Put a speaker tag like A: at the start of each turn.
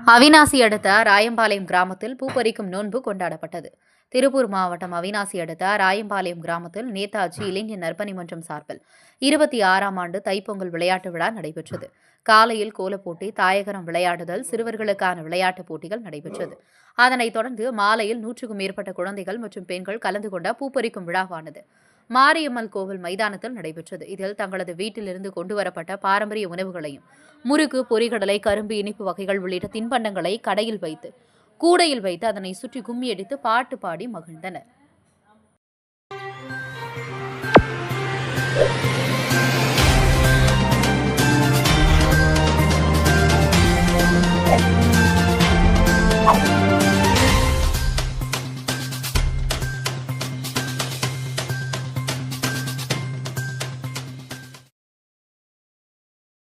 A: அவிநாசி அடுத்த ராயம்பாளையம் கிராமத்தில் பூப்பறிக்கும் நோன்பு கொண்டாடப்பட்டது. திருப்பூர் மாவட்டம் அவிநாசி அடுத்த ராயம்பாளையம் கிராமத்தில் நேதாஜி இளைஞர் நற்பணி மன்றம் சார்பில் 26ஆம் ஆண்டு தைப்பொங்கல் விளையாட்டு விழா நடைபெற்றது. காலையில் கோலப்போட்டி, தாயகரம் விளையாடுதல், சிறுவர்களுக்கான விளையாட்டுப் போட்டிகள் நடைபெற்றது. அதனைத் தொடர்ந்து மாலையில் 100க்கும் மேற்பட்ட குழந்தைகள் மற்றும் பெண்கள் கலந்து கொண்ட பூப்பறிக்கும் விழாவானது மாரியம்மன் கோவில் மைதானத்தில் நடைபெற்றது. இதில் தங்களது வீட்டிலிருந்து கொண்டுவரப்பட்ட பாரம்பரிய உணவுகளையும் முறுக்கு, பொரிகடலை, கரும்பு, இனிப்பு வகைகள் உள்ளிட்ட தின்பண்டங்களை கூடையில் வைத்து அதனை சுற்றி கும்மியடித்து பாட்டு பாடி மகிழ்ந்தனர்.